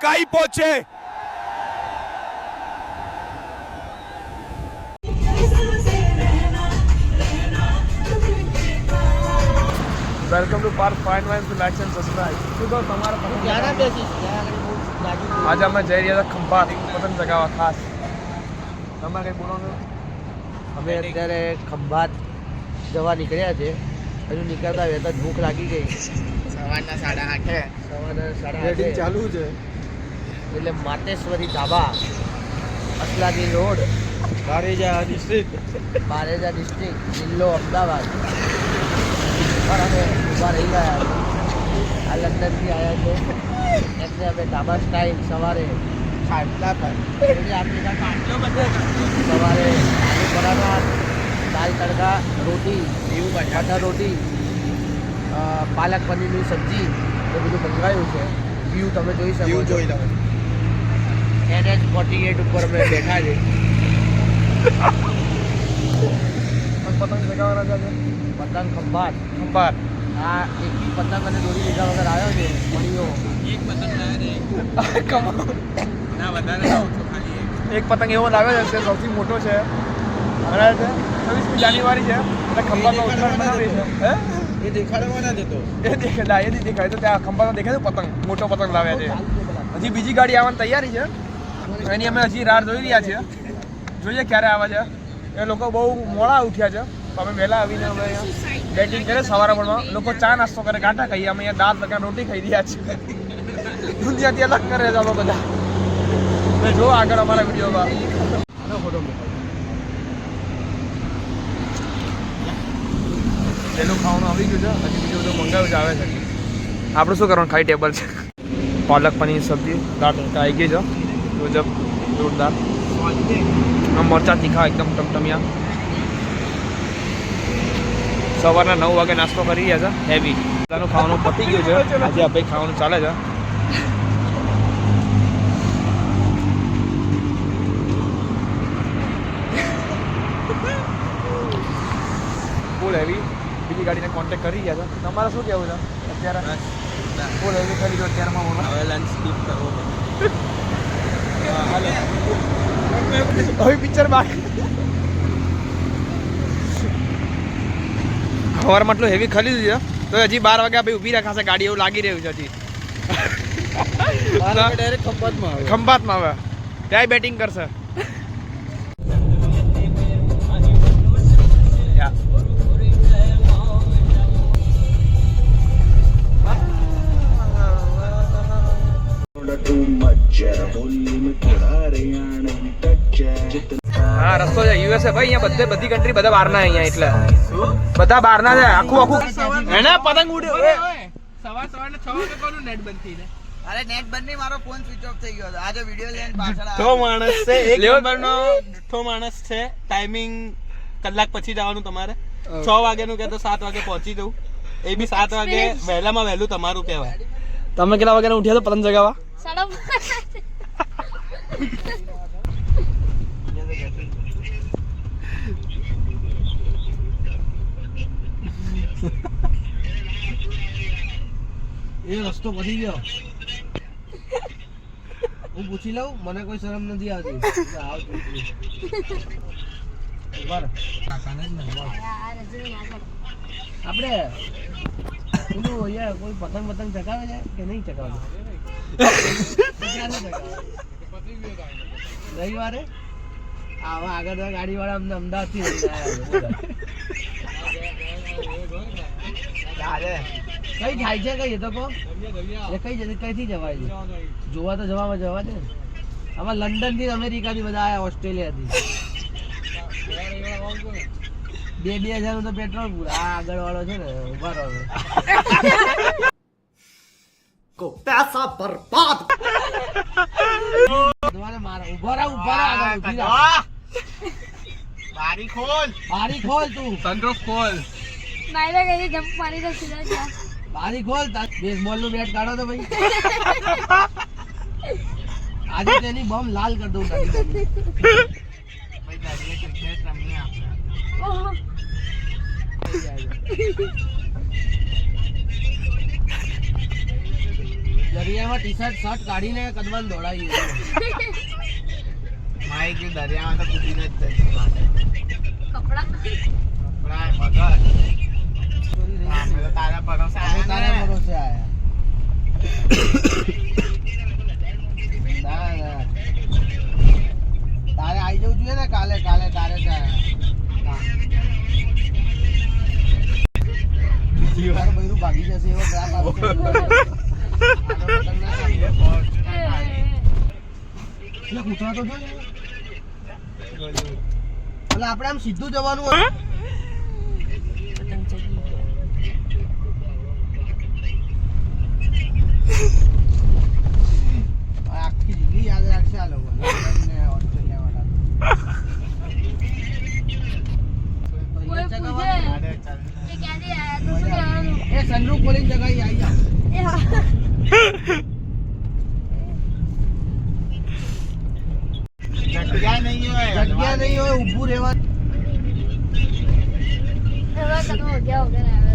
કઈ પહોંચે welcome to park fine wine to like and subscribe. શું કહો તમારા આજે અમે જઈ રહ્યા હતા ખંભાત પતંગ ચગાવવા ખાસ. તમારે કંઈ બોલવાનું? અમે અત્યારે ખંભાત જવા નીકળ્યા છે. હજુ નીકળતા વહેતા જ ભૂખ લાગી ગઈ. સવારના 8:30 ચાલુ છે એટલે માતેશ્વરી ધાબા, અસલાની રોડ, બારેજા ડિસ્ટ્રિક્ટ, જિલ્લો અમદાવાદ પર અમે ઊભા રહી ગયા. આ લંડનથી આવ્યા છે એટલે અમે ધાબા સ્ટાઇલ સવારે સવારે આલુ પરાઠા, દાલ તડકા, રોટી, બટર રોટી, પાલક પનીરની સબ્જી એ બધું મંગાવ્યું છે. વ્યૂ તમે જોઈ શકો છો. NH48 ઉપર અમે બેઠા છે. પતંગ ચગાવવાના છે. પતંગ ખંભાત ખંભાત એક પતંગ અને દોરી લીધા વગર આવ્યો છે. મણીઓ એક પતંગ એવો લાવ્યો છે સૌથી મોટો છે. બરાબર છે. 26મી જાન્યુઆરી છે એટલે ખંભાતમાં ઉત્તરાયણ મનાવી છે. એ દેખાડવા ના દેતો. એ દેખાય તો ત્યાં ખંભાતમાં દેખાય પતંગ મોટો પતંગ લાવ્યા છે. હજી બીજી ગાડી આવવાની તૈયારી છે. એની અમે હજી રાહ જોઈ રહ્યા છીએ. જોઈએ ક્યારે આવે છે. એ લોકો બહુ મોડા ઉઠ્યા છે. અમે વહેલા આવીને અમે અહીંયા બેટિંગ કરીએ. સવારે પણ લોકો ચા નાસ્તો કરે, ગાંઠા ખાઈએ. અમે અહીંયા દાળ તડકા રોટી ખાઈ રહ્યા છીએ. દુનિયાથી અલગ કરે છે અમે બધા. જો આગળ અમારા વિડીયોમાં ફોટો પેલું ખાવાનું આવી ગયું છે. હજી બીજું બધું મંગાવ્યું છે, આવે છે. આપણે શું કરવાનું? ખાઈ ટેબલ છે. પાલક પનીર સબ્જી, દાળ તડકા આવી ગઈ છે. ગજબ જોરદાર. મરચા તીખા એકદમ ટમટમિયા. સવારના 9 વાગે નાસ્તો કરી રહ્યા છે. હેવી બધાનું ખાવાનું પતી ગયું છે. આજે આપણે ખાવાનું ચાલે છે. ફૂલ હેવી. બીજી ગાડીને કોન્ટેક્ટ કરી રહ્યા છે. તમારે શું કહેવું છે અત્યારે? ફૂલ હેવી કરી દો અત્યારમાં. હવે લંચ સ્કીપ કરવો હવે પિક્ચર બાકી. સવારમાં એટલું હેવી ખાલી દીધું છે તો હજી 12 વાગ્યા ભાઈ ઊભી રાખાશે ગાડી, એવું લાગી રહ્યું છે. હજી ડાયરેક્ટ ખંભાતમાં આવે ત્યાં બેટિંગ કરશે. હા રસ્તો છે યુએસએ ભાઈ. અહીંયા બધી કન્ટ્રી બધા બહારના અહીંયા એટલે બધા બહારના છે. આખું એને પતંગ ઉડ્યો. સવારના 6 વાગે કોનું નેટ બંધ થઈ જાય? અરે નેટ બંધ નહીં, મારો ફોન સ્વિચ ઓફ થઈ ગયો હતો. આજે વિડિયો લઈને પાછળ તો માણસ છે એક નંબરનો ઠો માણસ છે. ટાઈમિંગ કલાક પછી જવાનું તમારે. 6 વાગ્યાનું કે તો 7 વાગે પહોંચી જવું. એ બી 7 વાગે વહેલામાં વહેલું તમારું કહેવાય. તમે કેટલા વાગ્યા ઉઠ્યા તો પતંગ ચગાવવા? 5:30. એ રસ્તો પતી ગયો. હું પૂછી લઉં, મને કોઈ શરમ નથી આવતી. આપણે પેલું અહીંયા કોઈ પતંગ ચગાવે છે કે નહીં ચગાવે? રવિવારે આવા આગળ ગાડી વાળા અમને અમદાવાદ થી કઈ થાય છે કઈ? એ તો કહો કઈથી જવાય છે? જોવા તો જવા છે. આમાં લંડન થી અમેરિકા થી બધા આયા, ઓસ્ટ્રેલિયા થી. 2,000 નું તો પેટ્રોલ પૂરા. આ આગળ વાળો છે ને ઉભા રહો. પૈસા બરબાદ. તમારે મારા ઉભા રહો આગળ ઉભી રહો. બારી ખોલ તું. સનરૂફ ખોલ. મારે કઈ જમ્પ મારી દે સીધા. બારી ખોલ. બેસબોલ નું બેટ કાઢો તો ભાઈ. આજે તેની બમ લાલ કરી દઉં. ભાઈ દાદી ક્રિકેટ રમી આપણે. ઓહો દરિયામાં ટી-શર્ટ શર્ટ કાઢીને કદવાન દોડાવી માઈ કે દરિયામાં તો કૂદીને જ જઈશું માટે. કપડા કપડાં, મગજ. અમે તો તારા ભરોસે અમે આયા તારા ને. ભરોસે આયા તારે આવી જવું જોઈએ ને કાલે તારે હા. તારું બૈરું ભાગી જશે એવો ટ્રાપ આવશે. એટલે કૂતરા તો જો ને. એટલે આપણે આમ સીધું જવાનું હોય. આખી જિંદગી યાદ રાખશે આ લોકો કોઈ પૂછે અરે ચાલ. કે ક્યાંથી આયા તો શું કહેવાનું? એ સનરૂફ ખોલીને જગાઈ આવી જાવ. એ હા. જગ્યા નહીં હોય. જગ્યા નહીં હોય ઊભું રહેવા. હવે કદમો ગયા વગર આવે.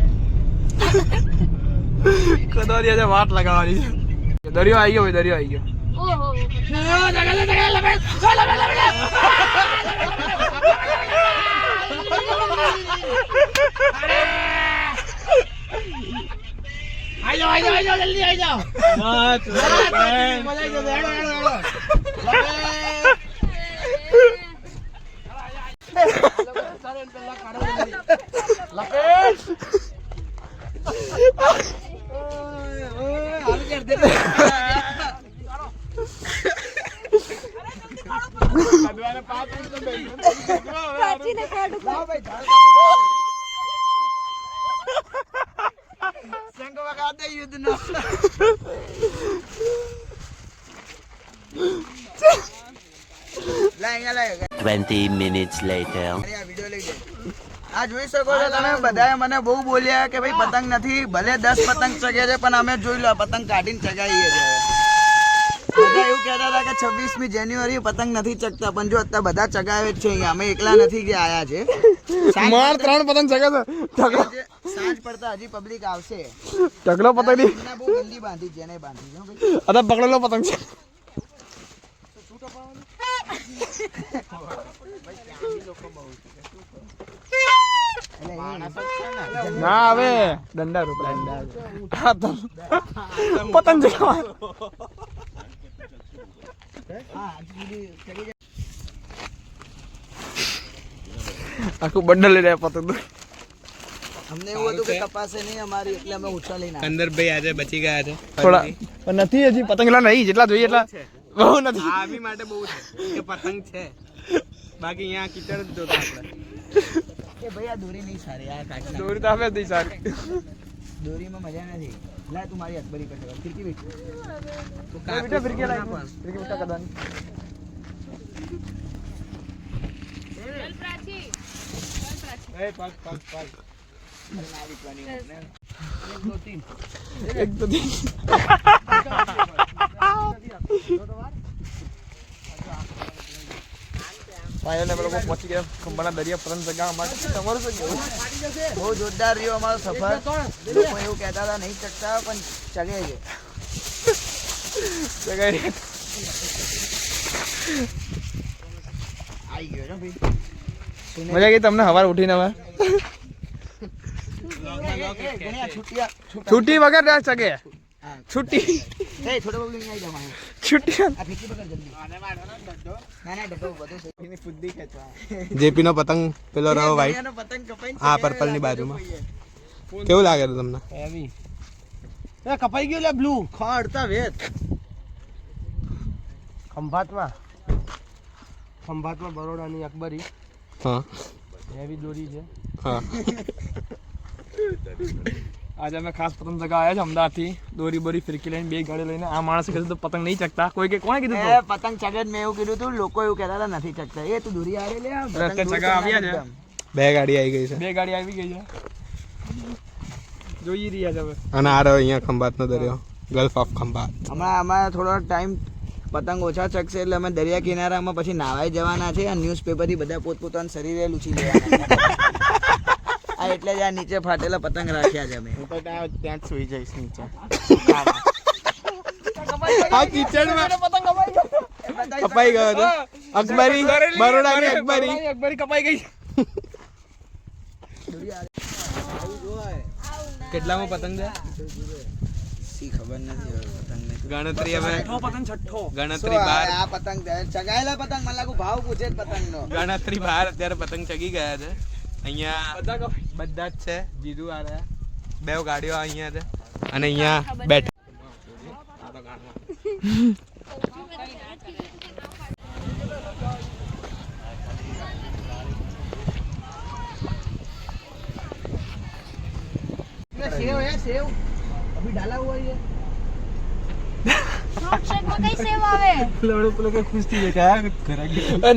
કદોરી આજે વાટ લગાવવાની છે. દરિયો આવી ગયો ભાઈ, દરિયો આવી ગયો. ઓહો આઈ જાઓ જલ્દી આઈ જાઓ. હા, મજા આવી જશે. હેડો. સંગ વગાડે યુદ્ધનો. લાય અહીંયા લાય. 20 minutes later. અરે આ વિડિયો લઈ લે. આ જોઈ શકો છો તમે બધાએ મને બહુ બોલ્યા કે ભાઈ પતંગ નથી, ભલે 10 પતંગ ચગે છે પણ અમે જોઈ લો આ પતંગ કાઢીને ચગાવીએ છીએ. બધા એવું કહેતા હતા કે 26મી જાન્યુઆરી પતંગ નથી ચગતા, પણ જો અત્યારે બધા ચગાવે જ છે અહીંયા. અમે એકલા નથી કે આયા છે. માર 3 પતંગ ચગે છે. સાંજ પડતા હજી પબ્લિક આવશે. ઢગલો પતંગ ની એમને બહુ ગંદી બાંધી છે, જેને બાંધી છે હો ભાઈ. અત્યારે પકડેલો પતંગ છે. ના હવે દંડા રૂપ હા તો પતંગ ચગાવવા. આખું બંડલ લઈ રહ્યા પતંગ. અમને એવું હતું કે કપાસે નહીં અમારી, એટલે અમે ઓછા લઈને આવ્યા. કંદરભાઈ આજે બચી ગયા છે થોડા પણ નથી હજી પતંગ એટલા નહીં જેટલા જોઈએ એટલા બહુ નથી. આમી માટે બહુ છે કે પતંગ છે, બાકી અહીંયા કીચડ જ જોતા આપણે. કે ભાઈ આ દોરી નહીં સારી, આ કાચના. દોરી તો આવે જ નહીં સારી. દોરીમાં મજા નથી. લાય તું મારી અકબરી પર ચગાવ. ફિરકી બેઠ. બેટા ફિરકી લાવી. ફિરકી બેટા કરવાની. એક તો દી. ફાઇનલ અમે લોકો પહોંચી ગયા ખંભાના દરિયા પતંગ ચગાવવા માટે. તમારું શું કેવું? બહુ જોરદાર રહ્યો અમારો સફર. લોકો એવું કહેતા હતા નહીં ચગતા પણ ચગે છે. ચગાવી રહ્યા. આવી ગયો ને ભાઈ. મજા આવી તમને સવારે ઉઠીને હવે ગણ્યા છૂટ્યા. છૂટી વગર ના ચગે. હા. છૂટી એ થોડો બબલી નહીં આવી જવાનું. છૂટી આ ફિરકી પકડ જલ્દી. ના ના ડબ્બો બધું છે. એની ફુદ્દી ખેંચવા. જેપી નો પતંગ પેલો રહ્યો વાઈટ, દુનિયાનો પતંગ કપાઈને હા, ચગાવ્યા પર્પલ ની લાગે બાજુમાં. કોઈએ. કેવું લાગે છે તમને? હેવી. એ કપાઈ ગયું લે બ્લુ. ખડતા વેત. ખંભાતમાં બરોડાની અકબરી હા હેવી દોરી છે. હા. આજે અમે ખાસ પતંગ ચગાવ્યા છે અમદાવાદથી. દોરી બોરી ફિરકી લઈને 2 ગાડી લઈને. આ માણસે કીધું તો પતંગ નહીં ચગતા. કોઈ કે કોણે કીધું એ તું? પતંગ ચગે જ મેં એવું કીધું તું. લોકો એવું કહેતા હતા નથી ચગતા. એ તું દોરી આરે લે આ પતંગ રસ્તે દૂર ચગા આવ્યા છે. એકદમ. 2 ગાડી આવી ગઈ છે 2 ગાડી આવી ગઈ છે. જોઈ રહ્યા છે હવે. અને આ રહ્યો અહીંયા ખંભાતનો દરિયો, ગલ્ફ ઓફ ખંભાત. હમણાં અમારે થોડો ટાઈમ પતંગ ઓછા ચગશે એટલે અમે દરિયા કિનારામાં પછી નાવાઈ જવાના છે. આ ન્યૂઝપેપરથી બધા પોતપોતાના શરીરે લૂછી લેવાના. આ એટલે જ આ નીચે ફાટેલા પતંગ રાખ્યા છે અમે. હું તો ત્યાં જ સુઈ જઈશ નીચે. આ કિચડમાં કપાઈ ગયો હતો. અકબરી બરોડાની અકબરી અકબરી કપાઈ ગઈ. કેટલામાં પતંગ છે? સી ખબર નથી હવે પતંગને. ગણતરી હવે પતંગ છઠ્ઠો. ગણતરી બાર આ પતંગ ચગાયેલા પતંગ મને લાગુ ભાવ પૂછે જ પતંગનો. ગણતરી બહાર અત્યારે પતંગ ચગી ગયા છે. અહીંયા બધા જ છે. જીજુ આ રહ્યા, બે ગાડીઓ અહીંયા છે અને અહીંયા બેઠ सेव है सेव अभी डाला हुआ है ये ફ્રૂટ શેક માં કઈ સેવ આવે?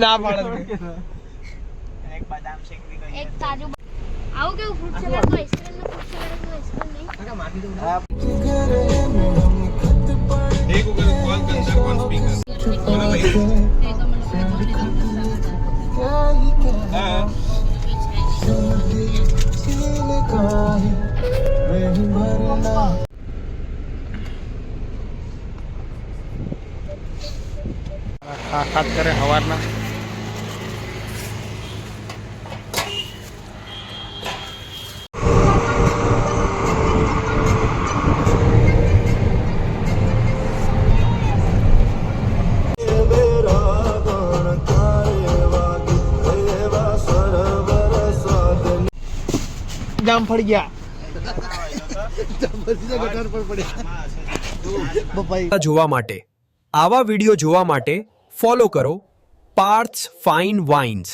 ના પાડે એક તાજુ આવું કેવું ફ્રૂટ સલાડ તો આઈસ્ક્રીમ નો ફ્રૂટ સલાડ તો આઈસ્ક્રીમ નહીં. ખાસ કરે સવારના જામ પડી ગયા. જોવા માટે આવા વિડીયો જોવા માટે ફોલો કરો પાર્થ્સ ફાઇન વાઇન્સ.